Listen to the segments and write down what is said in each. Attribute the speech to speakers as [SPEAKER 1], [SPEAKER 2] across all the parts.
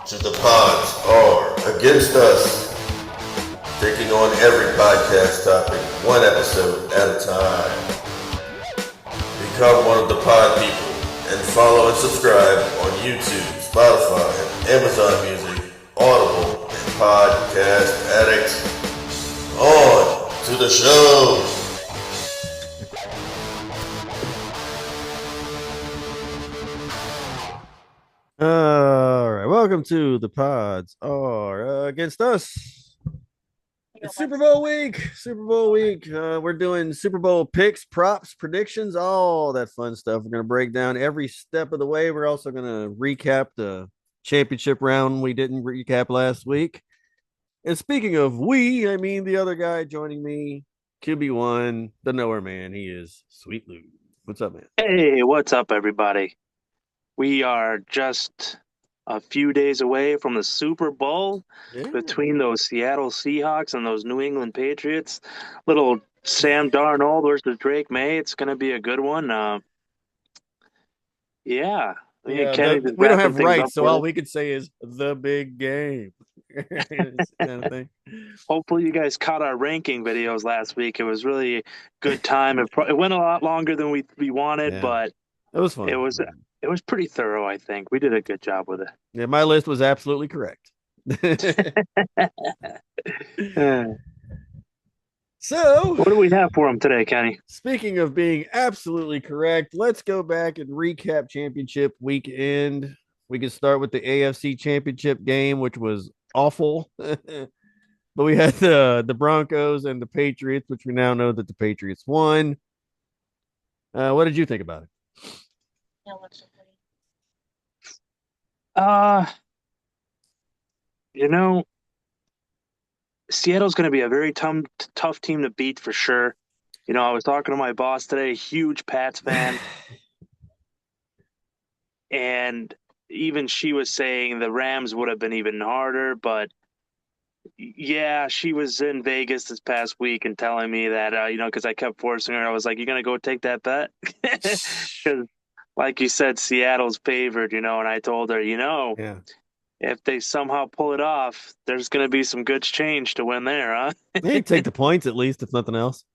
[SPEAKER 1] to the pods are against us, taking on every podcast topic, one episode at a time. Become one of the pod people and follow and subscribe on YouTube, Spotify, Amazon Music, Audible, and Podcast Addict. On to the show.
[SPEAKER 2] All right, welcome to the pods are against us. It's Super Bowl week. We're doing Super Bowl picks, props, predictions, all that fun stuff. We're going to break down every step of the way. We're also going to recap the championship round we didn't recap last week. And speaking of we, I mean the other guy joining me, QB1, the nowhere man. He is Sweet Lou. What's up, man?
[SPEAKER 3] Hey, what's up, everybody? We are just a few days away from the Super Bowl between those Seattle Seahawks and those New England Patriots. Little Sam Darnold versus Drake May. It's going to be a good one. Yeah.
[SPEAKER 2] We don't have rights, so all we could say is the big game. Kind of thing.
[SPEAKER 3] Hopefully you guys caught our ranking videos last week. It was really a good time. It went a lot longer than we wanted, but
[SPEAKER 2] it was fun.
[SPEAKER 3] It was pretty thorough, I think. We did a good job with it.
[SPEAKER 2] Yeah, my list was absolutely correct. So,
[SPEAKER 3] what do we have for them today, Kenny?
[SPEAKER 2] Speaking of being absolutely correct, let's go back and recap championship weekend. We can start with the AFC championship game, which was awful. But we had the Broncos and the Patriots, which we now know that the Patriots won. What did you think about it?
[SPEAKER 3] Seattle's going to be a very tough team to beat for sure. I was talking to my boss today, huge Pats fan. And even she was saying the Rams would have been even harder. But yeah, she was in Vegas this past week and telling me that, because I kept forcing her. I was like, you going to go take that bet? Because like you said, Seattle's favored, and I told her,
[SPEAKER 2] yeah.
[SPEAKER 3] If they somehow pull it off, there's going to be some good change to win there, huh?
[SPEAKER 2] They take the points at least, if nothing else.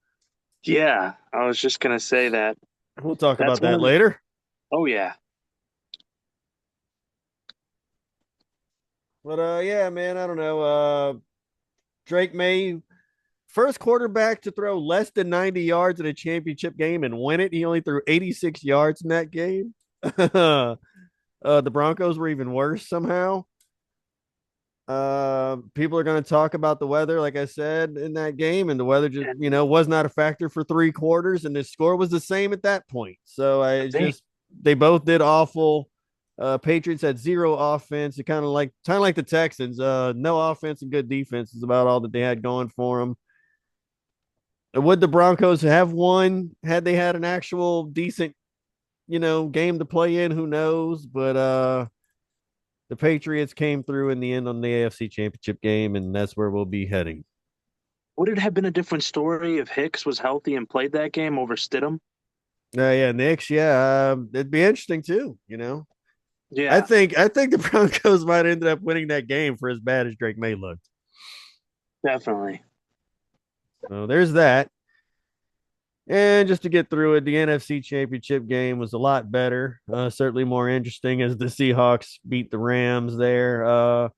[SPEAKER 3] Yeah, I was just going to say that.
[SPEAKER 2] We'll talk about that later.
[SPEAKER 3] Oh, yeah.
[SPEAKER 2] But, yeah, man, I don't know. Drake May, first quarterback to throw less than 90 yards in a championship game and win it. He only threw 86 yards in that game. The Broncos were even worse somehow. People are going to talk about the weather, like I said, in that game, and the weather just, was not a factor for 3 quarters, and the score was the same at that point. So they both did awful. Patriots had 0 offense. It kind of like the Texans. No offense and good defense is about all that they had going for them. Would the Broncos have won had they had an actual decent, game to play in? Who knows? But the Patriots came through in the end on the AFC Championship game, and that's where we'll be heading.
[SPEAKER 3] Would it have been a different story if Hicks was healthy and played that game over Stidham?
[SPEAKER 2] Yeah, Knicks. Yeah, it'd be interesting too.
[SPEAKER 3] Yeah,
[SPEAKER 2] I think the Broncos might end up winning that game for as bad as Drake May looked.
[SPEAKER 3] Definitely.
[SPEAKER 2] So there's that. And just to get through it, the NFC Championship game was a lot better. Certainly more interesting as the Seahawks beat the Rams there.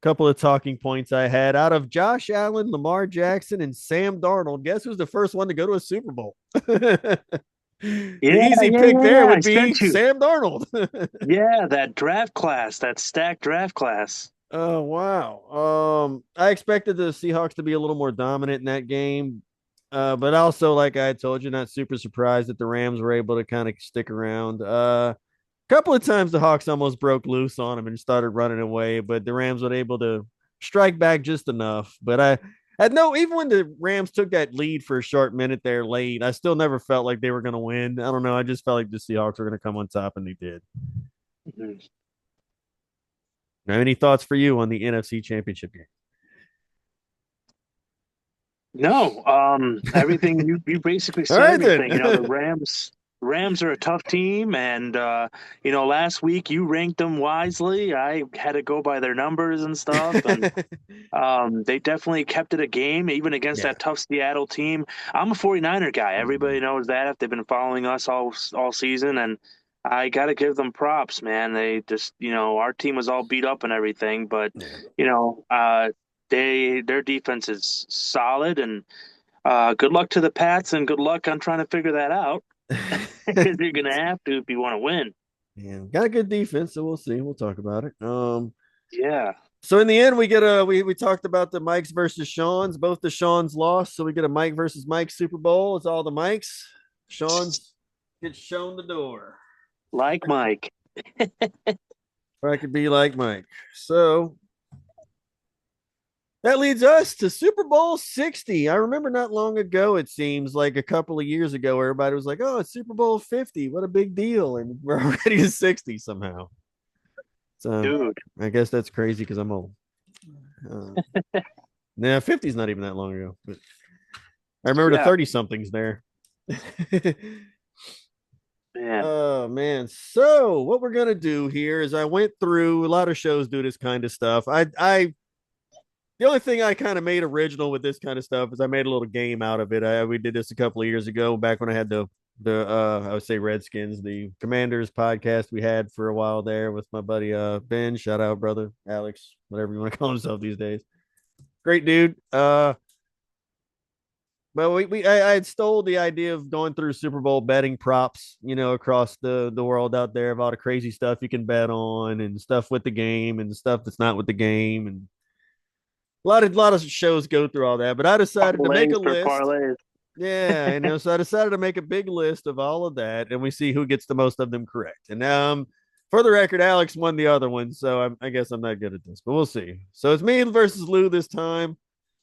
[SPEAKER 2] Couple of talking points I had out of Josh Allen, Lamar Jackson, and Sam Darnold. Guess who's the first one to go to a Super Bowl? The easy pick there would be Sam Darnold.
[SPEAKER 3] Yeah, that stacked draft class.
[SPEAKER 2] Oh, wow. I expected the Seahawks to be a little more dominant in that game. But also, like I told you, not super surprised that the Rams were able to kind of stick around. A couple of times the Hawks almost broke loose on them and started running away, but the Rams were able to strike back just enough. But I had even when the Rams took that lead for a short minute there late, I still never felt like they were going to win. I don't know. I just felt like the Seahawks were going to come on top, and they did. Mm-hmm. Now, any thoughts for you on the NFC Championship game?
[SPEAKER 3] No, everything you basically said everything. The Rams Rams are a tough team, and last week you ranked them wisely. I had to go by their numbers and stuff, and they definitely kept it a game, even against
[SPEAKER 2] Yeah.
[SPEAKER 3] that tough Seattle team. I'm a 49er guy. Everybody knows that if they've been following us all season, and I got to give them props, man. They just, our team was all beat up and everything, but
[SPEAKER 2] Yeah.
[SPEAKER 3] their defense is solid, and good luck to the Pats, and good luck on trying to figure that out because you're gonna have to if you want to win.
[SPEAKER 2] Yeah, got a good defense, so we'll see. We'll talk about it.
[SPEAKER 3] Yeah.
[SPEAKER 2] So in the end, we get we talked about the Mikes versus Sean's. Both the Sean's lost, so we get a Mike versus Mike Super Bowl. It's all the Mikes. Sean's gets shown the door.
[SPEAKER 3] Like Mike.
[SPEAKER 2] Or I could be like Mike. So that leads us to Super Bowl 60. I remember not long ago, it seems like a couple of years ago, where everybody was like, oh, it's Super Bowl 50. What a big deal. And we're already to 60 somehow. So
[SPEAKER 3] Dude.
[SPEAKER 2] I guess that's crazy because I'm old. Nah, 50 is not even that long ago. But I remember the 30 somethings there.
[SPEAKER 3] Man.
[SPEAKER 2] Oh man. So what we're gonna do here is I went through a lot of shows do this kind of stuff. The only thing I kind of made original with this kind of stuff is I made a little game out of it. We did this a couple of years ago, back when I had the I would say Redskins, the Commanders podcast we had for a while there with my buddy Ben. Shout out, brother Alex, whatever you want to call himself these days. Great dude. But I had stole the idea of going through Super Bowl betting props, across the world out there of all the crazy stuff you can bet on and stuff with the game and stuff that's not with the game, and a lot of shows go through all that. But I decided to make a list. Yeah, so I decided to make a big list of all of that, and we see who gets the most of them correct. And for the record, Alex won the other one, so I guess I'm not good at this, but we'll see. So it's me versus Lou this time.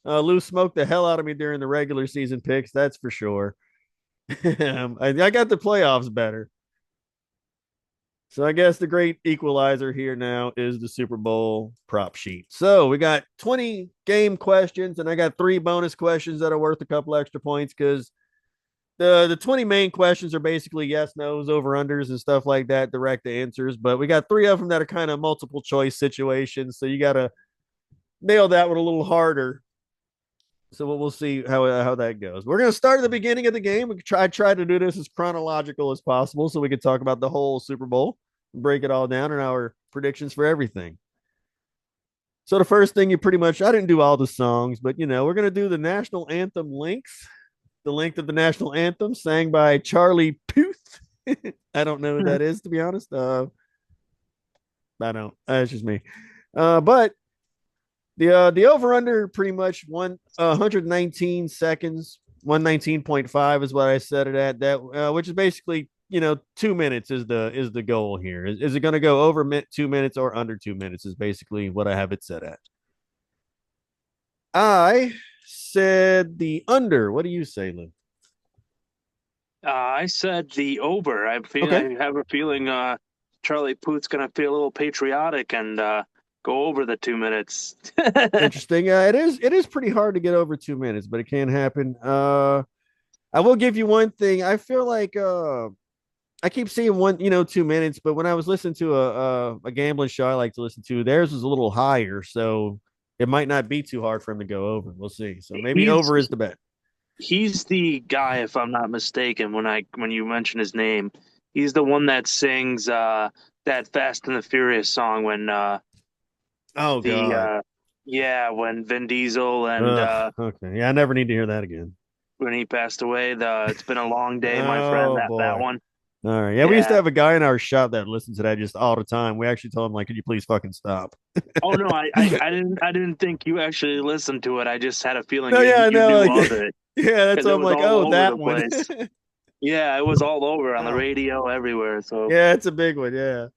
[SPEAKER 2] Lou smoked the hell out of me during the regular season picks, that's for sure. I got the playoffs better. So I guess the great equalizer here now is the Super Bowl prop sheet. So we got 20 game questions, and I got 3 bonus questions that are worth a couple extra points because the 20 main questions are basically yes, no's, over unders, and stuff like that, direct answers. But we got 3 of them that are kind of multiple choice situations. So you got to nail that one a little harder. So we'll see how that goes. We're going to start at the beginning of the game. We try to do this as chronological as possible so we could talk about the whole Super Bowl, break it all down, and our predictions for everything. So the first thing I didn't do all the songs, but we're going to do the national anthem length. The length of the national anthem sang by Charlie Puth. I don't know who that is, to be honest. I don't. That's just me. But the over under pretty much 119 seconds, 119.5 is what I set it at. That which is basically 2 minutes is the goal here. Is it going to go over 2 minutes or under 2 minutes? Is basically what I have it set at. I said the under. What do you say, Lou?
[SPEAKER 3] I said the over. I have a feeling Charlie Puth's going to feel a little patriotic and go over the 2 minutes.
[SPEAKER 2] Interesting. It is pretty hard to get over 2 minutes, but it can happen. I will give you one thing. I feel like I keep seeing 2 minutes, but when I was listening to a gambling show I like to listen to, theirs was a little higher, so it might not be too hard for him to go over. We'll see. So maybe over is the bet.
[SPEAKER 3] He's the guy, if I'm not mistaken, when you mention his name, he's the one that sings that Fast and the Furious song when
[SPEAKER 2] God.
[SPEAKER 3] When Vin Diesel and
[SPEAKER 2] okay. Yeah, I never need to hear that again.
[SPEAKER 3] When he passed away, it's been a long day, my friend. That one.
[SPEAKER 2] All right. Yeah, we used to have a guy in our shop that listened to that just all the time. We actually told him, like, could you please fucking stop?
[SPEAKER 3] Oh no, I didn't think you actually listened to it. I just had a feeling
[SPEAKER 2] you knew of
[SPEAKER 3] it.
[SPEAKER 2] Yeah, that's why I'm like, oh, that one.
[SPEAKER 3] Yeah, it was all over on the radio everywhere. So
[SPEAKER 2] yeah, it's a big one. Yeah.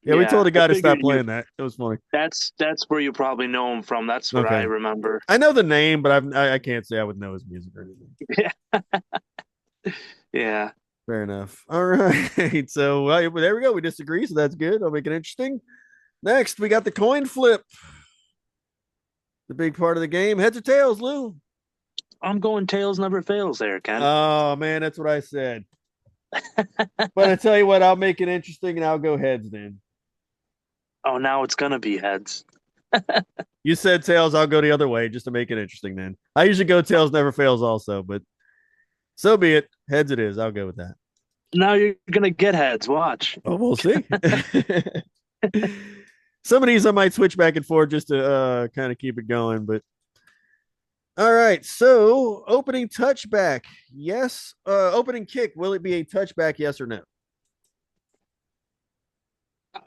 [SPEAKER 2] Yeah, we told a guy to stop playing that. It was funny.
[SPEAKER 3] That's where you probably know him from. That's what I remember.
[SPEAKER 2] I know the name, but I can't say I would know his music or anything.
[SPEAKER 3] Yeah. Yeah.
[SPEAKER 2] Fair enough. All right. So there we go. We disagree, so that's good. I'll make it interesting. Next, we got the coin flip. The big part of the game. Heads or tails, Lou?
[SPEAKER 3] I'm going tails never fails there, Ken.
[SPEAKER 2] Oh, man, that's what I said. But I tell you what, I'll make it interesting and I'll go heads then.
[SPEAKER 3] Oh, now it's gonna be heads.
[SPEAKER 2] You said tails, I'll go the other way just to make it interesting then. I usually go tails never fails also, but so be it. Heads it is. I'll go with that.
[SPEAKER 3] Now you're gonna get heads. Watch.
[SPEAKER 2] Oh, we'll see. Some of these I might switch back and forth just to kind of keep it going, but all right. So opening touchback, yes. Opening kick, will it be a touchback? Yes or no?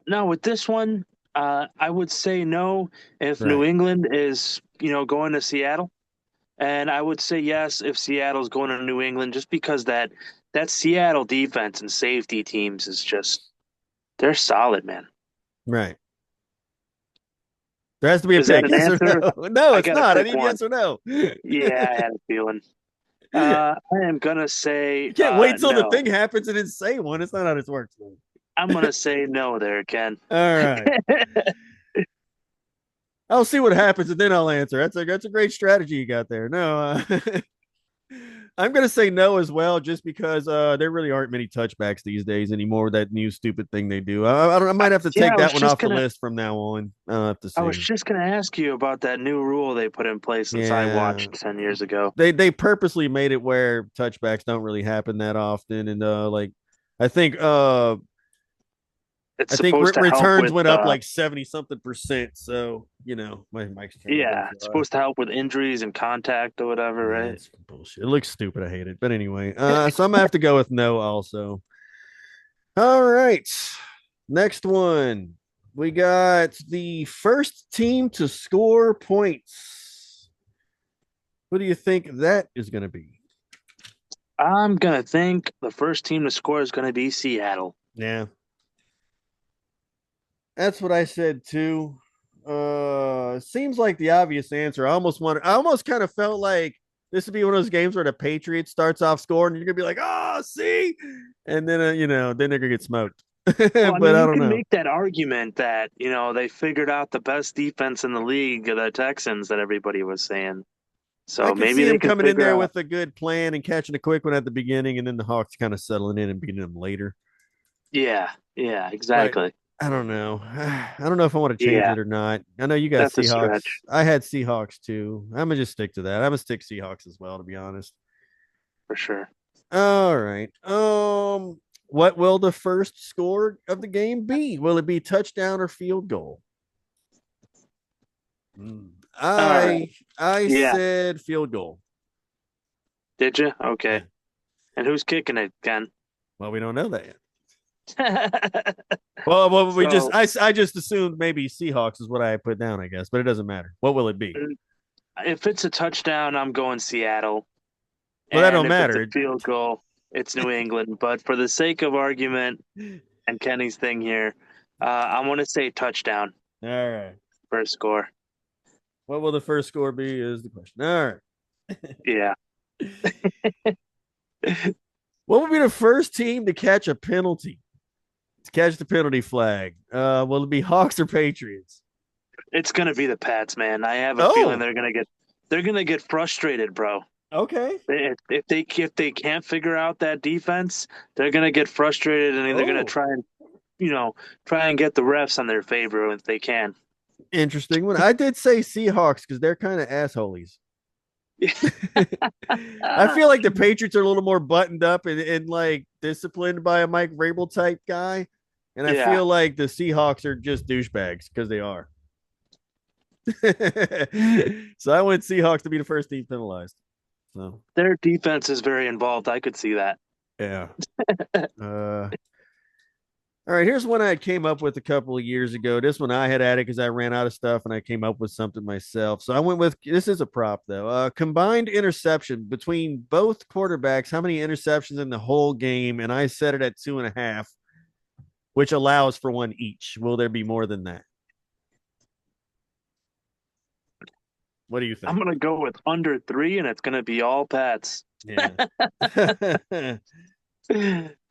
[SPEAKER 3] Now with this one, I would say no if New
[SPEAKER 2] Right.
[SPEAKER 3] England is, going to Seattle. And I would say yes if Seattle's going to New England, just because that Seattle defense and safety teams is just they're solid, man.
[SPEAKER 2] Right. There has to be a
[SPEAKER 3] Is that
[SPEAKER 2] pick.
[SPEAKER 3] an
[SPEAKER 2] Yes or
[SPEAKER 3] answer?
[SPEAKER 2] no? No,
[SPEAKER 3] I
[SPEAKER 2] it's
[SPEAKER 3] gotta
[SPEAKER 2] not. I
[SPEAKER 3] pick
[SPEAKER 2] need
[SPEAKER 3] one.
[SPEAKER 2] yes or no.
[SPEAKER 3] Yeah, I had a feeling. I am gonna say
[SPEAKER 2] You can't wait till the
[SPEAKER 3] no.
[SPEAKER 2] thing happens and then say one. It's not how this works.
[SPEAKER 3] I'm gonna say no there, Ken.
[SPEAKER 2] All right. I'll see what happens and then I'll answer. That's a great strategy you got there. No, I'm gonna say no as well, just because there really aren't many touchbacks these days anymore. That new stupid thing they do. I might have to
[SPEAKER 3] Yeah,
[SPEAKER 2] take that one off the list from now on. I'll have to
[SPEAKER 3] I was
[SPEAKER 2] see.
[SPEAKER 3] just gonna ask you about that new rule they put in place since I
[SPEAKER 2] Yeah,
[SPEAKER 3] watched 10 years ago.
[SPEAKER 2] they purposely made it where touchbacks don't really happen that often, and like I think uh
[SPEAKER 3] It's
[SPEAKER 2] I think
[SPEAKER 3] supposed to help
[SPEAKER 2] returns
[SPEAKER 3] with
[SPEAKER 2] went up like 70 something percent. So my mic's turning up way
[SPEAKER 3] yeah,
[SPEAKER 2] too
[SPEAKER 3] it's
[SPEAKER 2] high.
[SPEAKER 3] supposed to help with injuries and contact or whatever,
[SPEAKER 2] Yeah,
[SPEAKER 3] right?
[SPEAKER 2] it's bullshit. It looks stupid. I hate it. But anyway, so I'm gonna have to go with no also. All right. Next one. We got the first team to score points. What do you think that is going to be?
[SPEAKER 3] I'm gonna think the first team to score is gonna be Seattle.
[SPEAKER 2] Yeah, that's what I said too. Seems like the obvious answer. I almost kind of felt like this would be one of those games where the Patriots starts off scoring and you're gonna be like, oh, see, and then then they're gonna get smoked. But
[SPEAKER 3] Well, I
[SPEAKER 2] I
[SPEAKER 3] mean, you
[SPEAKER 2] don't
[SPEAKER 3] can
[SPEAKER 2] know.
[SPEAKER 3] make that argument that, they figured out the best defense in the league, the Texans, that everybody was saying.
[SPEAKER 2] I
[SPEAKER 3] So
[SPEAKER 2] could
[SPEAKER 3] maybe
[SPEAKER 2] see
[SPEAKER 3] they
[SPEAKER 2] him
[SPEAKER 3] can
[SPEAKER 2] coming in
[SPEAKER 3] figure
[SPEAKER 2] there
[SPEAKER 3] out.
[SPEAKER 2] with a good plan and catching a quick one at the beginning, and then the Hawks kind of settling in and beating them later.
[SPEAKER 3] Yeah, yeah,
[SPEAKER 2] But
[SPEAKER 3] exactly.
[SPEAKER 2] I don't know. I don't know if I want to change
[SPEAKER 3] Yeah,
[SPEAKER 2] it or not. I know you got
[SPEAKER 3] that's a
[SPEAKER 2] Seahawks.
[SPEAKER 3] stretch
[SPEAKER 2] I had Seahawks too. I'm gonna just stick to that. I'm gonna stick Seahawks as well, to be honest.
[SPEAKER 3] for sure.
[SPEAKER 2] All right. What will the first score of the game be? Will it be touchdown or field goal? Hmm.
[SPEAKER 3] All right.
[SPEAKER 2] I
[SPEAKER 3] Yeah.
[SPEAKER 2] said field goal.
[SPEAKER 3] Did you?
[SPEAKER 2] Yeah.
[SPEAKER 3] Okay. And who's kicking it, Ken?
[SPEAKER 2] Well, we don't know that yet. Well,
[SPEAKER 3] So
[SPEAKER 2] I just assumed maybe Seahawks is what I put down, I guess, but it doesn't matter. What will it be?
[SPEAKER 3] if it's a touchdown, I'm going Seattle.
[SPEAKER 2] Well, that
[SPEAKER 3] And
[SPEAKER 2] don't
[SPEAKER 3] if it's a
[SPEAKER 2] matter.
[SPEAKER 3] field goal, it's New England. But for the sake of argument and Kenny's thing here, I want to say touchdown
[SPEAKER 2] All right.
[SPEAKER 3] first score.
[SPEAKER 2] What will the first score be? Is the question. All right.
[SPEAKER 3] Yeah.
[SPEAKER 2] What will be the first team to catch a penalty? To catch the penalty flag? Will it be Hawks or Patriots?
[SPEAKER 3] It's gonna be the Pats, man. I have a feeling
[SPEAKER 2] Oh,
[SPEAKER 3] they're gonna get frustrated, bro.
[SPEAKER 2] okay.
[SPEAKER 3] If they can't figure out that defense, they're gonna get frustrated and they're gonna
[SPEAKER 2] Oh,
[SPEAKER 3] try and get the refs on their favor if they can.
[SPEAKER 2] interesting one. I did say Seahawks because they're kind of assholes. I feel like the Patriots are a little more buttoned up and like disciplined by a Mike Vrabel type guy. And I
[SPEAKER 3] Yeah,
[SPEAKER 2] feel like the Seahawks are just douchebags because they are. So I went Seahawks to be the first team penalized. So
[SPEAKER 3] their defense is very involved. I could see that.
[SPEAKER 2] yeah. All right, here's one I came up with a couple of years ago. This one I had added because I ran out of stuff and I came up with something myself. So I went with this is a prop though. Combined interception between both quarterbacks. How many interceptions in the whole game? And I set it at 2.5, which allows for one each. Will there be more than that? What do you
[SPEAKER 3] I'm
[SPEAKER 2] think?
[SPEAKER 3] gonna go with under 3, and it's gonna be all Pats.
[SPEAKER 2] Yeah.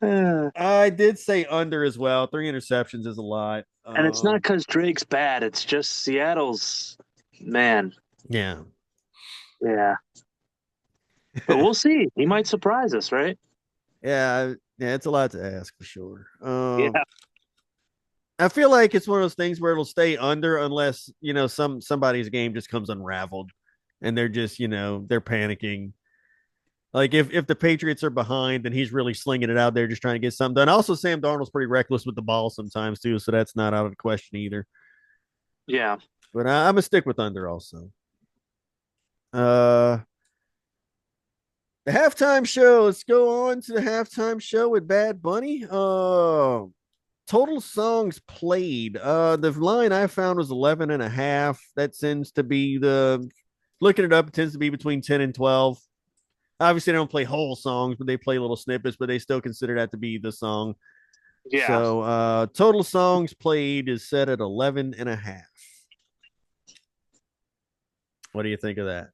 [SPEAKER 3] And
[SPEAKER 2] I did say under as well. 3 interceptions is a lot.
[SPEAKER 3] it's not because Drake's bad. It's just Seattle's man.
[SPEAKER 2] Yeah.
[SPEAKER 3] Yeah, but we'll see. He might surprise us, right?
[SPEAKER 2] Yeah. Yeah, it's a lot to ask for sure.
[SPEAKER 3] Yeah.
[SPEAKER 2] I feel like it's one of those things where it'll stay under unless somebody's game just comes unraveled, and they're just they're panicking. Like if the Patriots are behind, then he's really slinging it out there, just trying to get something done. Also, Sam Darnold's pretty reckless with the ball sometimes too, so that's not out of the question either.
[SPEAKER 3] Yeah.
[SPEAKER 2] But I'm gonna stick with under also. Uh, the halftime show. Let's go on to the halftime show with Bad Bunny. Total songs played. The line I found was 11 and a half. That tends to be looking it up, it tends to be between 10 and 12. Obviously, they don't play whole songs, but they play little snippets, but they still consider that to be the song.
[SPEAKER 3] Yeah.
[SPEAKER 2] So total songs played is set at 11 and a half. What do you think of that?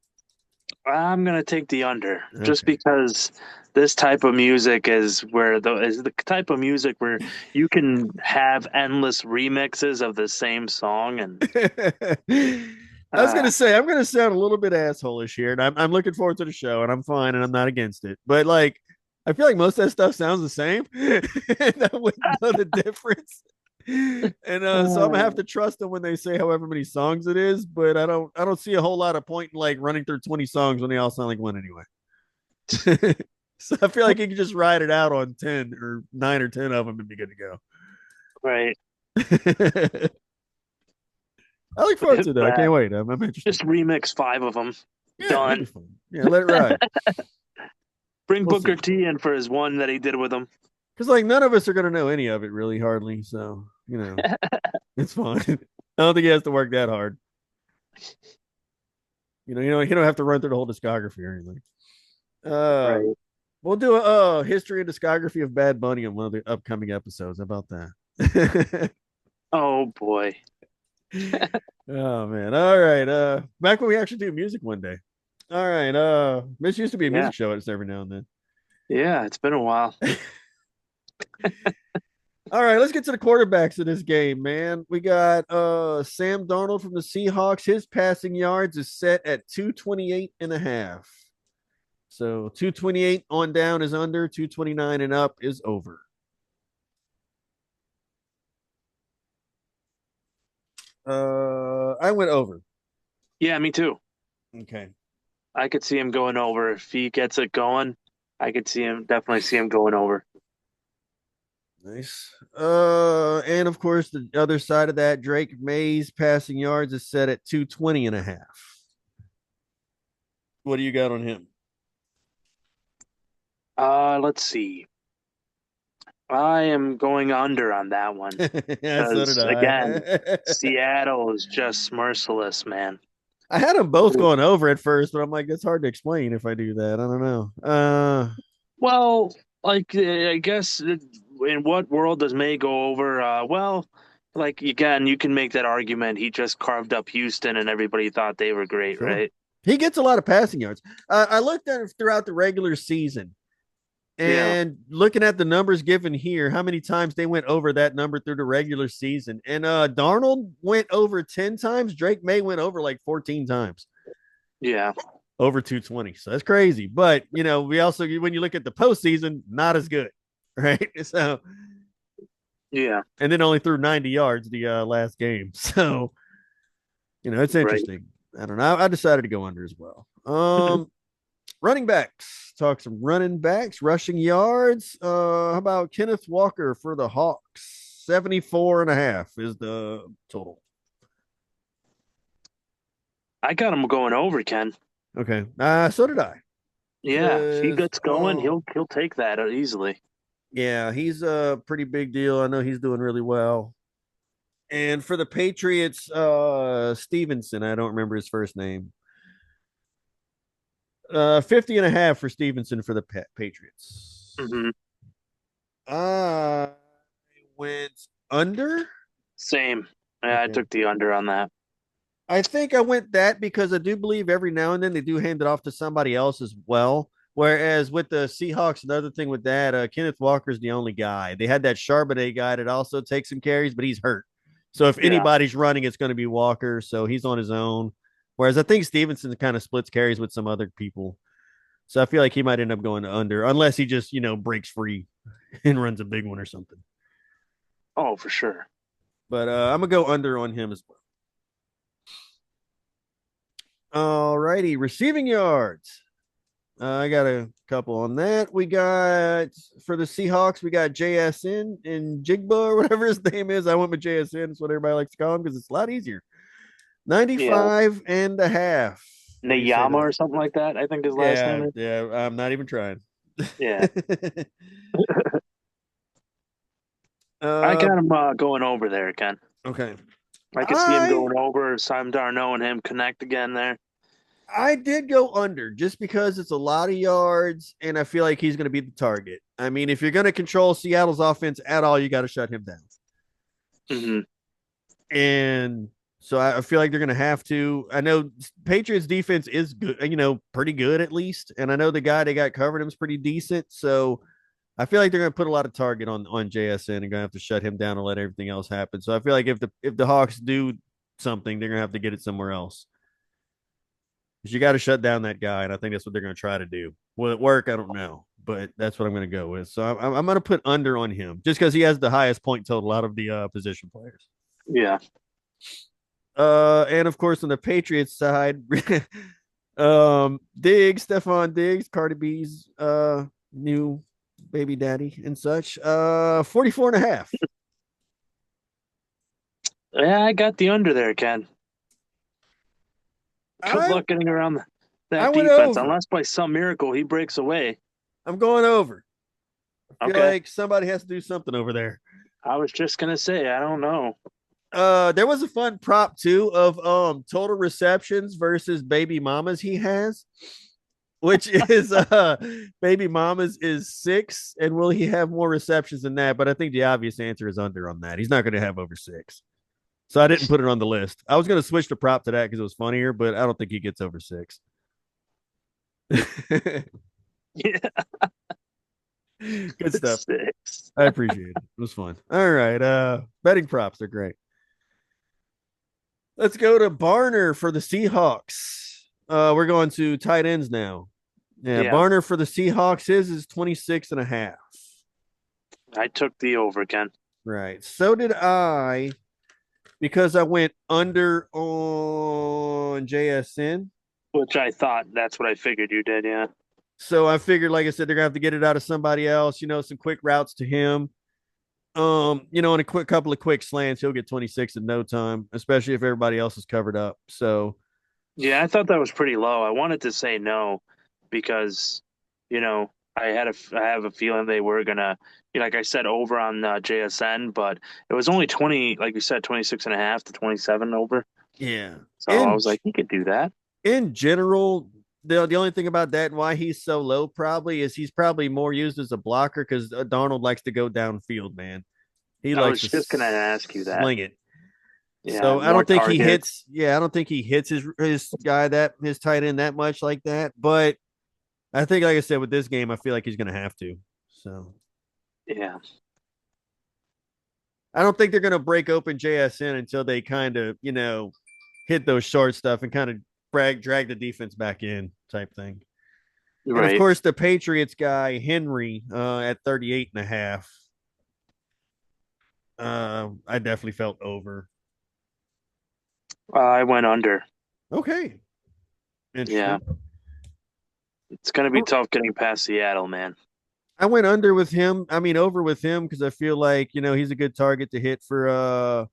[SPEAKER 3] I'm gonna take the under just because this type of music is the type of music where you can have endless remixes of the same song and
[SPEAKER 2] I was gonna say I'm gonna sound a little bit assholish here, and I'm looking forward to the show, and I'm fine, and I'm not against it. But like, I feel like most of that stuff sounds the same, and I wouldn't know the difference. And so I'm gonna have to trust them when they say however many songs it is. But I don't see a whole lot of point in like running through 20 songs when they all sound like one anyway. So I feel like you can just ride it out on 10 or 9 or 10 of them and be good to go.
[SPEAKER 3] right.
[SPEAKER 2] I look forward to that. I can't wait. I'm interested.
[SPEAKER 3] Just remix 5 of them.
[SPEAKER 2] Yeah,
[SPEAKER 3] Done.
[SPEAKER 2] Yeah, let it ride.
[SPEAKER 3] Bring Booker T in for his one that he did with him.
[SPEAKER 2] Because like none of us are gonna know any of it really, hardly. So it's fine. I don't think he has to work that hard. You don't have to run through the whole discography or anything.
[SPEAKER 3] Right.
[SPEAKER 2] We'll do a history and discography of Bad Bunny on one of the upcoming episodes. How about that?
[SPEAKER 3] Oh boy.
[SPEAKER 2] Oh man. All right. Back when we actually do music one day. All right. This used to be a music show just every now and then.
[SPEAKER 3] Yeah, it's been a while.
[SPEAKER 2] All right, let's get to the quarterbacks of this game, man. We got Sam Darnold from the Seahawks. His passing yards is set at 228 and a half. So 228 on down is under, 229 and up is over. I went over.
[SPEAKER 3] Yeah, me too.
[SPEAKER 2] Okay.
[SPEAKER 3] I could see him going over. If he gets it going, I could definitely see him going over.
[SPEAKER 2] Nice. And of course, the other side of that, Drake May's passing yards is set at 220 and a half. What do you got on him?
[SPEAKER 3] Let's see. I am going under on that one. Because again, Seattle is just merciless, man.
[SPEAKER 2] I had them both going over at first, but I'm like, it's hard to explain if I do that. I don't know.
[SPEAKER 3] Well, like I guess in what world does May go over? Well, like again, you can make that argument. He just carved up Houston, and everybody thought they were great, right?
[SPEAKER 2] He gets a lot of passing yards. I looked at it throughout the regular season, and looking at the numbers given here, how many times they went over that number through the regular season. And Darnold went over 10 times. Drake May went over like 14 times.
[SPEAKER 3] Yeah.
[SPEAKER 2] Over 220. So that's crazy. But, we also, when you look at the postseason, not as good. Right. So,
[SPEAKER 3] yeah.
[SPEAKER 2] And then only threw 90 yards the last game. So, it's interesting. Right. I don't know. I decided to go under as well. Running backs. Talk some running backs, rushing yards. How about Kenneth Walker for the Hawks? 74 and a half is the total.
[SPEAKER 3] I got him going over, Ken.
[SPEAKER 2] Okay. So did I.
[SPEAKER 3] Yeah, if he gets going, he'll take that easily.
[SPEAKER 2] Yeah, he's a pretty big deal. I know he's doing really well. And for the Patriots, Stevenson, I don't remember his first name. 50 and a half for Stevenson for the Patriots.
[SPEAKER 3] Mm-hmm.
[SPEAKER 2] I went under.
[SPEAKER 3] Same. Yeah, okay. I took the under on that.
[SPEAKER 2] I think I went that because I do believe every now and then they do hand it off to somebody else as well. Whereas with the Seahawks, another thing with that, Kenneth Walker's the only guy. They had that Charbonnet guy that also takes some carries, but he's hurt. So if anybody's running, it's going to be Walker. So he's on his own. Whereas I think Stevenson kind of splits carries with some other people. So I feel like he might end up going under unless he just, breaks free and runs a big one or something.
[SPEAKER 3] Oh, for sure.
[SPEAKER 2] But I'm going to go under on him as well. All righty. Receiving yards. I got a couple on that. We got for the Seahawks, we got JSN and Jigba or whatever his name is. I went with JSN. It's what everybody likes to call him because it's a lot easier. 95 and a half.
[SPEAKER 3] Nayama or something like that, I think his last name is.
[SPEAKER 2] Yeah, I'm not even trying.
[SPEAKER 3] Yeah. I got him going over there, Ken.
[SPEAKER 2] Okay.
[SPEAKER 3] I can see him going over, Sam Darnold and him connect again there.
[SPEAKER 2] I did go under just because it's a lot of yards, and I feel like he's going to be the target. I mean, if you're going to control Seattle's offense at all, you got to shut him down.
[SPEAKER 3] Mm-hmm.
[SPEAKER 2] And so I feel like they're going to have to. I know Patriots defense is good, pretty good at least. And I know the guy they got covered him is pretty decent. So I feel like they're going to put a lot of target on JSN and going to have to shut him down and let everything else happen. So I feel like if the Hawks do something, they're going to have to get it somewhere else. Because you got to shut down that guy, and I think that's what they're going to try to do. Will it work? I don't know, but that's what I'm going to go with. So I'm going to put under on him just because he has the highest point total out of the position players.
[SPEAKER 3] Yeah.
[SPEAKER 2] And of course on the Patriots side, Stephon Diggs, Cardi B's new baby daddy and such. 44 and a half.
[SPEAKER 3] Yeah, I got the under there, Ken. Good luck getting around that defense, unless by some miracle he breaks away.
[SPEAKER 2] I'm going over. I feel like somebody has to do something over there.
[SPEAKER 3] I was just gonna say, I don't know.
[SPEAKER 2] There was a fun prop too of total receptions versus baby mamas he has, which is baby mamas is 6, and will he have more receptions than that? But I think the obvious answer is under on that. He's not going to have over 6. So I didn't put it on the list. I was going to switch the prop to that because it was funnier, but I don't think he gets over 6.
[SPEAKER 3] Yeah.
[SPEAKER 2] Good stuff.
[SPEAKER 3] 6.
[SPEAKER 2] I appreciate it. It was fun. All right. Betting props are great. Let's go to Barner for the Seahawks. We're going to tight ends now. Yeah. Barner for the Seahawks, his is 26 and a half.
[SPEAKER 3] I took the over, Ken.
[SPEAKER 2] Right. So did I. Because I went under on JSN.
[SPEAKER 3] Which I thought, that's what I figured you did, yeah.
[SPEAKER 2] So I figured, like I said, they're going to have to get it out of somebody else, some quick routes to him. In a couple of quick slants, he'll get 26 in no time, especially if everybody else is covered up. So,
[SPEAKER 3] yeah, I thought that was pretty low. I wanted to say no because, I have a feeling they were gonna, like I said, over on JSN, but it was only 20, like you said, 26 and a half to 27 over.
[SPEAKER 2] Yeah.
[SPEAKER 3] So I was like, he could do that.
[SPEAKER 2] In general, the only thing about that and why he's so low probably is he's probably more used as a blocker because Darnold likes to go downfield, man.
[SPEAKER 3] I was just gonna ask you that.
[SPEAKER 2] Sling it.
[SPEAKER 3] Yeah,
[SPEAKER 2] so I don't think he hits. Yeah, I don't think he hits his tight end that much like that. But I think, like I said, with this game, I feel like he's going to have to. So,
[SPEAKER 3] yeah,
[SPEAKER 2] I don't think they're going to break open JSN until they kind of, hit those short stuff and kind of drag the defense back in type thing. Right. And of course, the Patriots guy Henry at 38 and a half. I definitely felt over.
[SPEAKER 3] I went under.
[SPEAKER 2] Okay.
[SPEAKER 3] Yeah. It's going to be tough getting past Seattle, man.
[SPEAKER 2] I went under with him. I mean, over with him because I feel like, he's a good target to hit for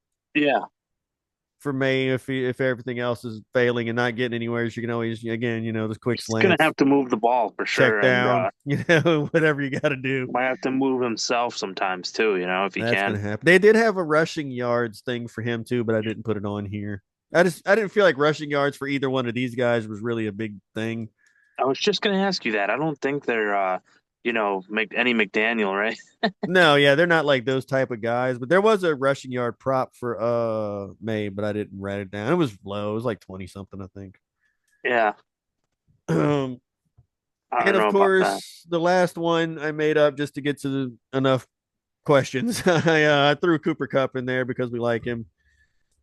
[SPEAKER 2] for May if everything else is failing and not getting anywhere. So you can always, again, those quick slants.
[SPEAKER 3] He's going to have to move the ball for sure.
[SPEAKER 2] Check down, whatever you got to do.
[SPEAKER 3] Might have to move himself sometimes too, if he can.
[SPEAKER 2] That's going to happen. They did have a rushing yards thing for him too, but I didn't put it on here. I didn't feel like rushing yards for either one of these guys was really a big thing.
[SPEAKER 3] I was just going to ask you that. I don't think they're, any McDaniel, right?
[SPEAKER 2] No, yeah, they're not like those type of guys. But there was a rushing yard prop for May, but I didn't write it down. It was low. It was like 20 something, I think.
[SPEAKER 3] Yeah.
[SPEAKER 2] And of course, the last one I made up just to get to enough questions. I threw Cooper Kupp in there because we like him.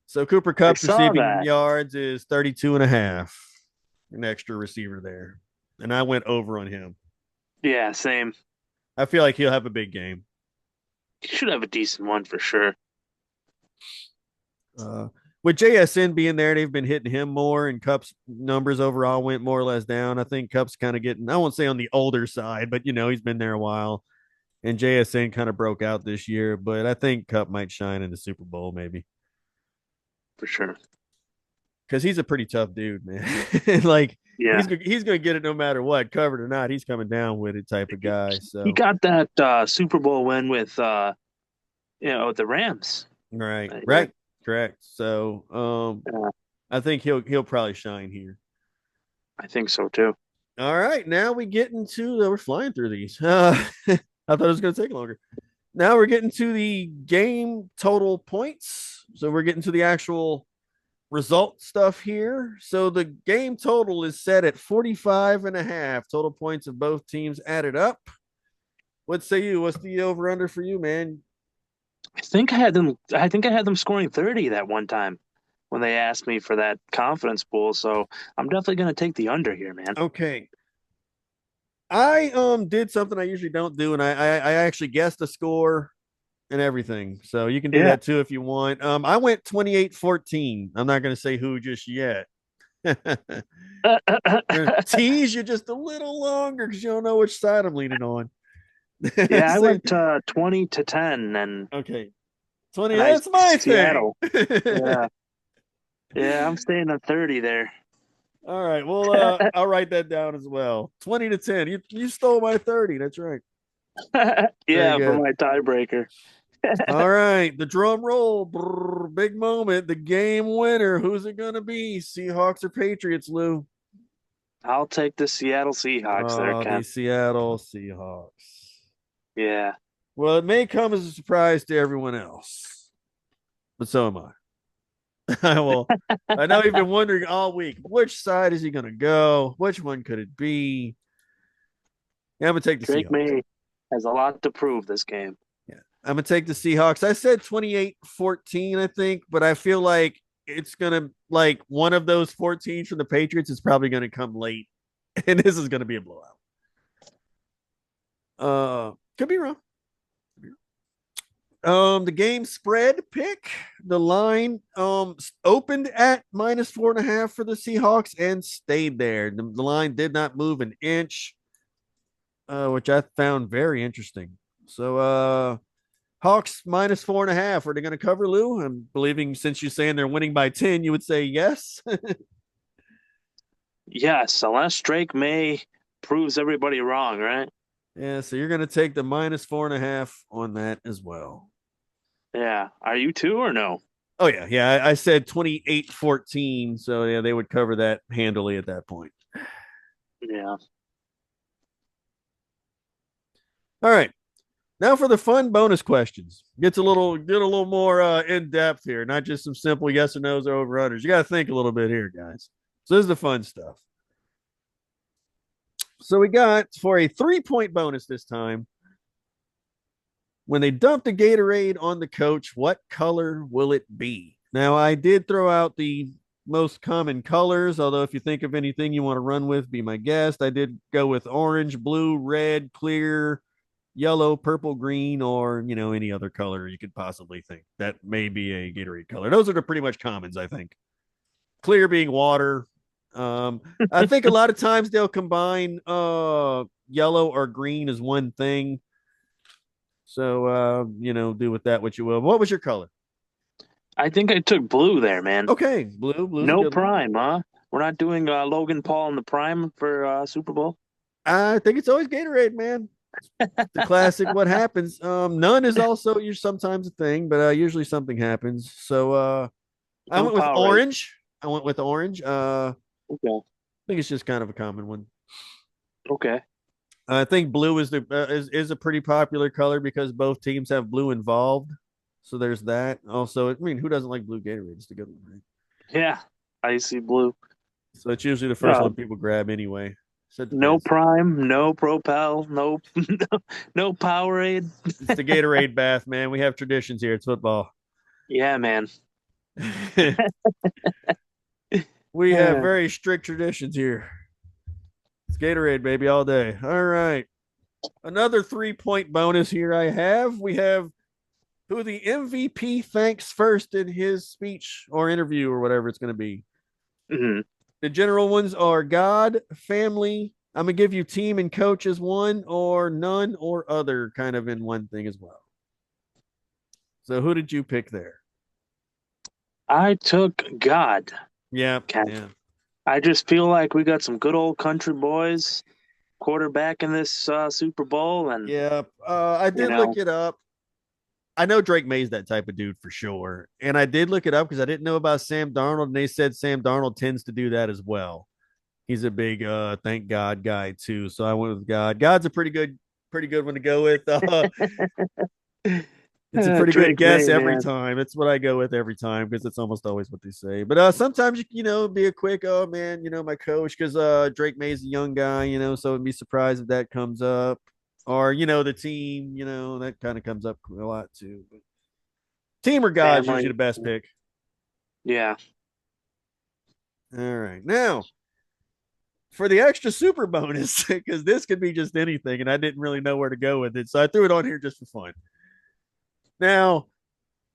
[SPEAKER 2] So Cooper Kupp's receiving yards is 32 and a half. An extra receiver there. And I went over on him.
[SPEAKER 3] Yeah, same.
[SPEAKER 2] I feel like he'll have a big game.
[SPEAKER 3] He should have a decent one for sure.
[SPEAKER 2] Uh, with JSN being there, they've been hitting him more, and Cup's numbers overall went more or less down. I think Cup's kind of getting, I won't say on the older side, but he's been there a while. And JSN kind of broke out this year, but I think Cup might shine in the Super Bowl, maybe.
[SPEAKER 3] For sure.
[SPEAKER 2] Because he's a pretty tough dude, man. Like
[SPEAKER 3] Yeah.
[SPEAKER 2] he's gonna get it no matter what, covered or not. He's coming down with it type of guy.
[SPEAKER 3] He
[SPEAKER 2] So
[SPEAKER 3] got that Super Bowl win with the Rams.
[SPEAKER 2] right, correct. So
[SPEAKER 3] Yeah,
[SPEAKER 2] I think he'll probably shine here.
[SPEAKER 3] I think so too.
[SPEAKER 2] All right, now we get into we're flying through these. I thought it was gonna take longer. Now we're getting to the game total points. So we're getting to the actual result stuff here. So the game total is set at 45 and a half total points of both teams added up. What say you? What's the over under for you, man?
[SPEAKER 3] I think I had them scoring 30 that one time when they asked me for that confidence pool. So I'm definitely gonna take the under here, man.
[SPEAKER 2] Okay. I did something I usually don't do, and I actually guessed the score and everything. So you can do
[SPEAKER 3] Yeah.
[SPEAKER 2] that too if you want. I went 28-14. I'm not gonna say who just yet. Tease you just a little longer because you don't know which side I'm leaning on.
[SPEAKER 3] Yeah, I
[SPEAKER 2] So,
[SPEAKER 3] went 20-10 and
[SPEAKER 2] okay. 20,
[SPEAKER 3] I
[SPEAKER 2] that's my
[SPEAKER 3] Seattle.
[SPEAKER 2] thing.
[SPEAKER 3] Yeah. Yeah, I'm staying at 30 there.
[SPEAKER 2] All right. Well, I'll write that down as well. 20-10. You stole my 30. That's right. Very
[SPEAKER 3] Yeah, for
[SPEAKER 2] good.
[SPEAKER 3] my tiebreaker.
[SPEAKER 2] All right. The drum roll. Brrr, big moment. The game winner. Who's it gonna be? Seahawks or Patriots, Lou?
[SPEAKER 3] I'll take the Seattle Seahawks there,
[SPEAKER 2] Oh,
[SPEAKER 3] Ken.
[SPEAKER 2] the Seattle Seahawks.
[SPEAKER 3] Yeah.
[SPEAKER 2] Well, it may come as a surprise to everyone else, but so am I. I will. I know you've been wondering all week, which side is he going to go? Which one could it be? Yeah, I'm going to take the
[SPEAKER 3] Drake
[SPEAKER 2] Seahawks.
[SPEAKER 3] May has a lot to prove this game.
[SPEAKER 2] Yeah, I'm going to take the Seahawks. I said 28-14, I think, but I feel like it's going to, like, one of those 14 from the Patriots is probably going to come late, and this is going to be a blowout. Could be wrong. The game spread pick, the line opened at -4.5 for the Seahawks and stayed there. The line did not move an inch, which I found very interesting. So Hawks -4.5. Are they going to cover, Lou? I'm believing since you're saying they're winning by 10, you would say yes.
[SPEAKER 3] Yes, unless Drake May proves everybody wrong, right?
[SPEAKER 2] Yeah, so you're going to take the -4.5 on that as well.
[SPEAKER 3] Yeah. Are you too or no?
[SPEAKER 2] Oh yeah. I said 28-14, so yeah, they would cover that handily at that point.
[SPEAKER 3] Yeah.
[SPEAKER 2] All right, now for the fun bonus questions. Get a little more in depth here, not just some simple yes or no's or over unders. You got to think a little bit here, guys. So this is the fun stuff. So we got for a 3-point bonus this time. When they dump the Gatorade on the coach, what color will it be? Now, I did throw out the most common colors, although if you think of anything you want to run with, be my guest. I did go with orange, blue, red, clear, yellow, purple, green, or, any other color you could possibly think that may be a Gatorade color. Those are the pretty much commons, I think. Clear being water. I think a lot of times they'll combine yellow or green as one thing. So, do with that what you will. What was your color?
[SPEAKER 3] I think I took blue there, man.
[SPEAKER 2] Okay, blue. Blue's a
[SPEAKER 3] No
[SPEAKER 2] good one.
[SPEAKER 3] prime, huh? We're not doing Logan Paul in the prime for Super Bowl.
[SPEAKER 2] I think it's always Gatorade, man. The classic. What happens? None is also sometimes a thing, but usually something happens. So I
[SPEAKER 3] No
[SPEAKER 2] went with
[SPEAKER 3] Powerade.
[SPEAKER 2] orange. I went with orange.
[SPEAKER 3] Okay.
[SPEAKER 2] I think it's just kind of a common one.
[SPEAKER 3] Okay.
[SPEAKER 2] I think blue is is a pretty popular color because both teams have blue involved. So there's that. Also, I mean, who doesn't like blue Gatorade? It's a good one, right?
[SPEAKER 3] Yeah. I see blue.
[SPEAKER 2] So it's usually the first one people grab anyway. So
[SPEAKER 3] No prime, no Propel, no no Powerade.
[SPEAKER 2] It's the Gatorade bath, man. We have traditions here. It's football.
[SPEAKER 3] Yeah, man.
[SPEAKER 2] We have very strict traditions here. It's Gatorade, baby, all day. All right. another 3-point bonus here. We have who the MVP thanks first in his speech or interview or whatever it's going to be.
[SPEAKER 3] Mm-hmm.
[SPEAKER 2] The general ones are God, family. I'm gonna give you team and coach as one, or none or other, kind of in one thing as well. So who did you pick there?
[SPEAKER 3] I took God.
[SPEAKER 2] Yeah,
[SPEAKER 3] Okay.
[SPEAKER 2] yeah.
[SPEAKER 3] I just feel like we got some good old country boys quarterback in this Super Bowl, and
[SPEAKER 2] Yeah, I
[SPEAKER 3] you
[SPEAKER 2] did
[SPEAKER 3] know,
[SPEAKER 2] look it up. I know Drake May's that type of dude for sure. And I did look it up because I didn't know about Sam Darnold, and they said Sam Darnold tends to do that as well. He's a big thank God guy too. So I went with God. God's a pretty good one to go with. It's a pretty good
[SPEAKER 3] Drake
[SPEAKER 2] guess
[SPEAKER 3] May,
[SPEAKER 2] every
[SPEAKER 3] man.
[SPEAKER 2] time. It's what I go with every time because it's almost always what they say. But sometimes be a quick, oh man, my coach, because Drake May's a young guy, so I'd be surprised if that comes up. Or, the team, that kind of comes up a lot too. But team or God's usually
[SPEAKER 3] Family.
[SPEAKER 2] the best pick.
[SPEAKER 3] Yeah.
[SPEAKER 2] All right. Now, for the extra super bonus, because this could be just anything, and I didn't really know where to go with it. So I threw it on here just for fun. Now,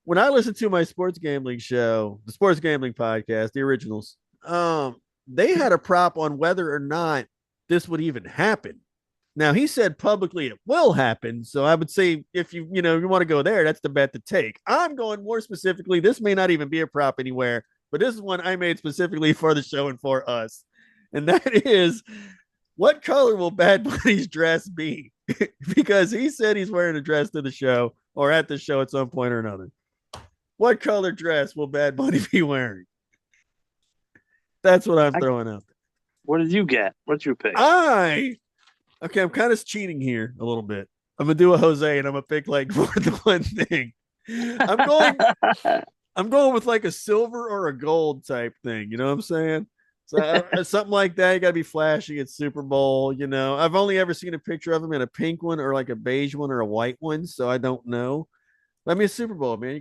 [SPEAKER 2] when I listen to my sports gambling show, the sports gambling podcast, the originals, they had a prop on whether or not this would even happen. Now he said publicly it will happen, so I would say if you want to go there, that's the bet to take. I'm going more specifically. This may not even be a prop anywhere, but this is one I made specifically for the show and for us, and that is what color will Bad Bunny's dress be? Because he said he's wearing a dress to the show or at the show at some point or another. What color dress will Bad Bunny be wearing? That's what I'm
[SPEAKER 3] I,
[SPEAKER 2] throwing out there.
[SPEAKER 3] what did you get? What's your pick?
[SPEAKER 2] Okay, I'm kind of cheating here a little bit. I'm gonna do a Jose and I'm gonna pick like more than one thing. I'm going I'm going with like a silver or a gold type thing. You know what I'm saying? So something like that. You gotta be flashy at Super Bowl. I've only ever seen a picture of him in a pink one or like a beige one or a white one, so I don't know. Let me a Super Bowl, man. You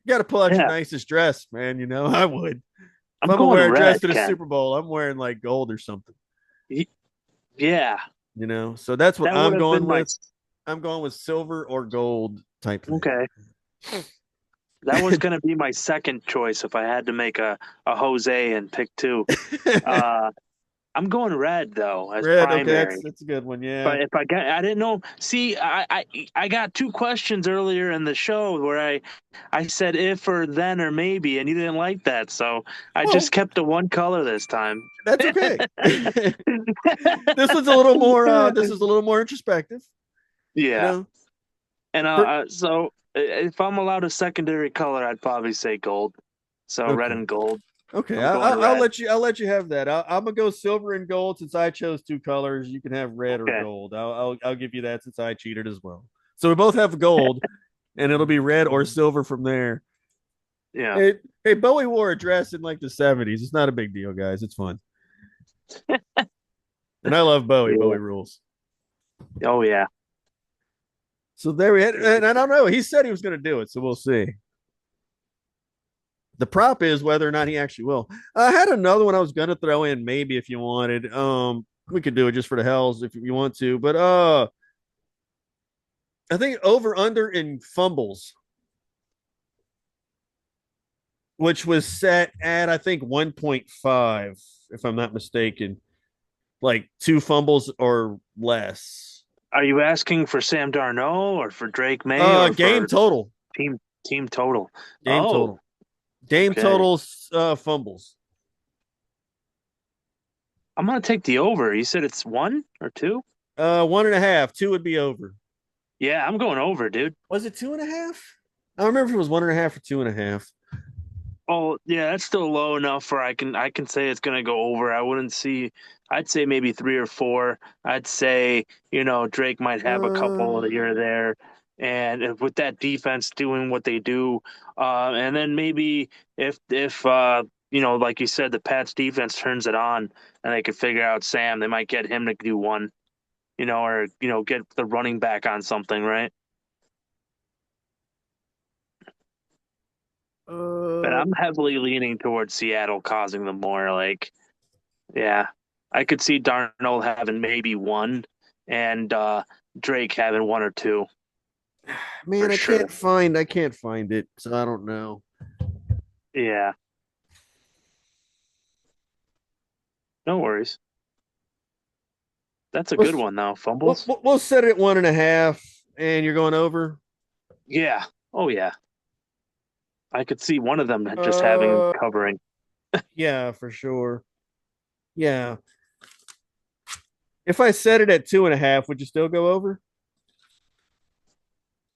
[SPEAKER 2] gotta pull out your
[SPEAKER 3] Yeah,
[SPEAKER 2] nicest dress, man. I would. If
[SPEAKER 3] I'm
[SPEAKER 2] I'm gonna
[SPEAKER 3] going
[SPEAKER 2] wear a dress
[SPEAKER 3] red,
[SPEAKER 2] to the
[SPEAKER 3] Ken.
[SPEAKER 2] Super Bowl, I'm wearing like gold or something.
[SPEAKER 3] Yeah,
[SPEAKER 2] So that's what
[SPEAKER 3] that would
[SPEAKER 2] I'm
[SPEAKER 3] have
[SPEAKER 2] going
[SPEAKER 3] been my
[SPEAKER 2] with. I'm going with silver or gold type thing.
[SPEAKER 3] okay. That was going to be my second choice if I had to make a Jose and pick two. Uh, I'm going red though as
[SPEAKER 2] Red, okay, that's
[SPEAKER 3] primary.
[SPEAKER 2] that's a good one. Yeah.
[SPEAKER 3] But if I didn't know. See, I got two questions earlier in the show where I said if or then or maybe, and you didn't like that, so I just
[SPEAKER 2] Well,
[SPEAKER 3] kept to one color this time.
[SPEAKER 2] that's okay. This was a little more. This is a little more introspective. You
[SPEAKER 3] Yeah,
[SPEAKER 2] know.
[SPEAKER 3] and
[SPEAKER 2] For,
[SPEAKER 3] so if I'm allowed a secondary color, I'd probably say gold. So red
[SPEAKER 2] okay.
[SPEAKER 3] and gold.
[SPEAKER 2] Okay.
[SPEAKER 3] I'm
[SPEAKER 2] I,
[SPEAKER 3] going
[SPEAKER 2] I'll, I'll
[SPEAKER 3] red.
[SPEAKER 2] let you. I'll let you have that. I'm gonna go silver and gold since I chose two colors. You can have red or
[SPEAKER 3] Okay.
[SPEAKER 2] gold. I'll give you that since I cheated as well. So we both have gold, and it'll be red or silver from there.
[SPEAKER 3] Yeah.
[SPEAKER 2] Hey, Bowie wore a dress in like the '70s. It's not a big deal, guys. It's fun. And I love Bowie.
[SPEAKER 3] Yeah.
[SPEAKER 2] Bowie rules.
[SPEAKER 3] Oh yeah.
[SPEAKER 2] So there we had, and I don't know. He said he was going to do it, so we'll see. The prop is whether or not he actually will. I had another one I was going to throw in, maybe if you wanted. We could do it just for the hells if you want to, but I think over under in fumbles, which was set at I think 1.5, if I'm not mistaken, like two fumbles or less.
[SPEAKER 3] Are you asking for Sam Darnold or for Drake May or
[SPEAKER 2] Game
[SPEAKER 3] for
[SPEAKER 2] total,
[SPEAKER 3] team total?
[SPEAKER 2] game
[SPEAKER 3] Oh,
[SPEAKER 2] total, game
[SPEAKER 3] okay.
[SPEAKER 2] total, fumbles.
[SPEAKER 3] I'm gonna take the over. You said it's one or two?
[SPEAKER 2] 1.5. Two would be over.
[SPEAKER 3] Yeah, I'm going over, dude.
[SPEAKER 2] Was it 2.5? I don't remember if it was 1.5 or 2.5.
[SPEAKER 3] Oh, yeah, that's still low enough for I can say it's gonna go over. I wouldn't see. I'd say maybe three or four. I'd say Drake might have a couple here or there, and with that defense doing what they do, and then maybe if like you said, the Pats defense turns it on and they could figure out Sam, they might get him to do one, or get the running back on something, right? But
[SPEAKER 2] uh,
[SPEAKER 3] I'm heavily leaning towards Seattle causing them more. Like, yeah, I could see Darnold having maybe one, and Drake having one or two.
[SPEAKER 2] Man, I
[SPEAKER 3] sure.
[SPEAKER 2] can't find it, so I don't know.
[SPEAKER 3] Yeah. No worries. That's a good one though. Fumbles.
[SPEAKER 2] We'll set it at 1.5, and you're going over.
[SPEAKER 3] Yeah. Oh yeah. I could see one of them just having
[SPEAKER 2] Uh,
[SPEAKER 3] covering.
[SPEAKER 2] yeah, for sure. Yeah. If I set it at 2.5, would you still go over?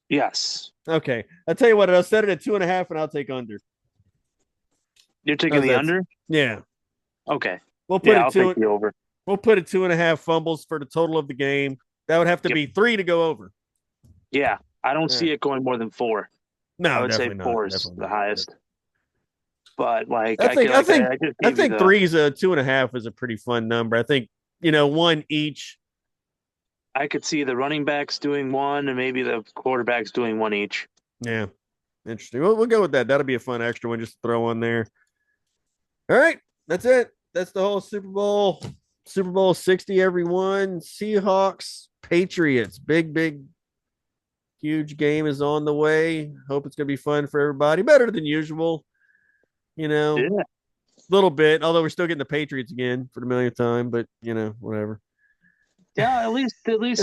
[SPEAKER 3] Yes.
[SPEAKER 2] Okay. I'll tell you what, I'll set it at 2.5 and I'll take under.
[SPEAKER 3] You're taking
[SPEAKER 2] How's
[SPEAKER 3] the
[SPEAKER 2] that?
[SPEAKER 3] under?
[SPEAKER 2] Yeah.
[SPEAKER 3] Okay.
[SPEAKER 2] We'll put
[SPEAKER 3] Yeah,
[SPEAKER 2] it
[SPEAKER 3] I'll
[SPEAKER 2] two.
[SPEAKER 3] take the over.
[SPEAKER 2] We'll put it 2.5 fumbles for the total of the game. That would have to
[SPEAKER 3] Yep.
[SPEAKER 2] be 3 to go over.
[SPEAKER 3] Yeah. I don't
[SPEAKER 2] Yeah.
[SPEAKER 3] see it going more than 4. I
[SPEAKER 2] No,
[SPEAKER 3] would say
[SPEAKER 2] definitely not.
[SPEAKER 3] 4 is
[SPEAKER 2] Definitely
[SPEAKER 3] the
[SPEAKER 2] not.
[SPEAKER 3] highest. But like
[SPEAKER 2] I
[SPEAKER 3] I could
[SPEAKER 2] think I
[SPEAKER 3] like
[SPEAKER 2] think
[SPEAKER 3] I just
[SPEAKER 2] I
[SPEAKER 3] gave you
[SPEAKER 2] think
[SPEAKER 3] the
[SPEAKER 2] 3 is a 2.5 is a pretty fun number. I think one each.
[SPEAKER 3] I could see the running backs doing one and maybe the quarterbacks doing one each.
[SPEAKER 2] Yeah, interesting. We'll go with that. That'll be a fun extra one just to throw on there. All right, that's it. That's the whole Super Bowl. Super Bowl 60, everyone. Seahawks, Patriots. Big, huge game is on the way. Hope it's gonna be fun for everybody. Better than usual,
[SPEAKER 3] Yeah.
[SPEAKER 2] a little bit. Although we're still getting the Patriots again for the millionth time, but whatever.
[SPEAKER 3] Yeah, at least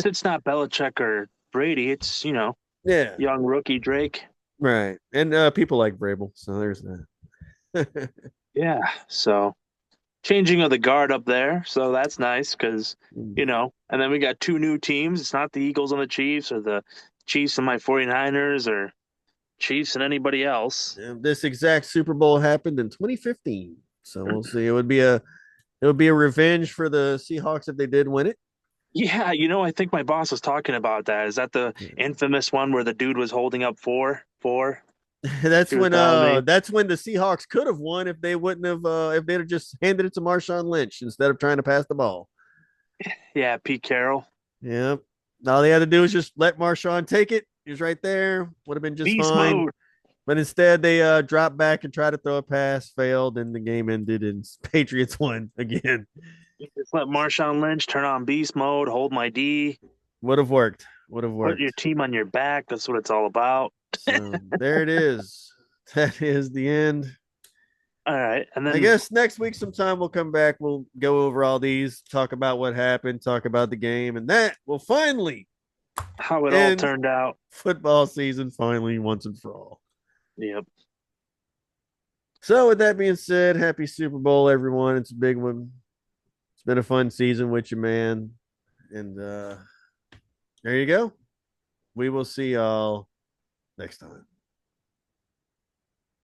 [SPEAKER 3] it's not Belichick or Brady. It's,
[SPEAKER 2] Yeah,
[SPEAKER 3] young rookie Drake.
[SPEAKER 2] right. And people like Vrabel, so there's that.
[SPEAKER 3] Yeah. So changing of the guard up there. So that's nice because, and then we got 2 new teams. It's not the Eagles and the Chiefs or the Chiefs and my 49ers or Chiefs and anybody else.
[SPEAKER 2] This exact Super Bowl happened in 2015, so we'll see. It would be a revenge for the Seahawks if they did win it.
[SPEAKER 3] Yeah, I think my boss was talking about that. Is that the infamous one where the dude was holding up four?
[SPEAKER 2] that's
[SPEAKER 3] He was
[SPEAKER 2] when
[SPEAKER 3] telling me.
[SPEAKER 2] that's when the Seahawks could have won if they wouldn't have if they'd have just handed it to Marshawn Lynch instead of trying to pass the ball.
[SPEAKER 3] Yeah, Pete Carroll.
[SPEAKER 2] Yep. All they had to do was just let Marshawn take it. He was right there. Would have been just
[SPEAKER 3] Beast
[SPEAKER 2] fine.
[SPEAKER 3] mode.
[SPEAKER 2] But instead, they dropped back and tried to throw a pass, failed, and the game ended, and Patriots won again.
[SPEAKER 3] Just let Marshawn Lynch turn on beast mode, hold my D,
[SPEAKER 2] Would have worked. Would have
[SPEAKER 3] put
[SPEAKER 2] worked.
[SPEAKER 3] your team on your back. That's what it's all about.
[SPEAKER 2] So there it is. That is the end.
[SPEAKER 3] All right. And
[SPEAKER 2] I
[SPEAKER 3] then
[SPEAKER 2] guess next week sometime we'll come back. We'll go over all these, talk about what happened, talk about the game, and that will finally
[SPEAKER 3] how it all
[SPEAKER 2] end
[SPEAKER 3] turned out.
[SPEAKER 2] football season finally once and for all.
[SPEAKER 3] Yep.
[SPEAKER 2] So with that being said, happy Super Bowl, everyone. It's a big one. It's been a fun season with you, man. And there you go. We will see y'all next time.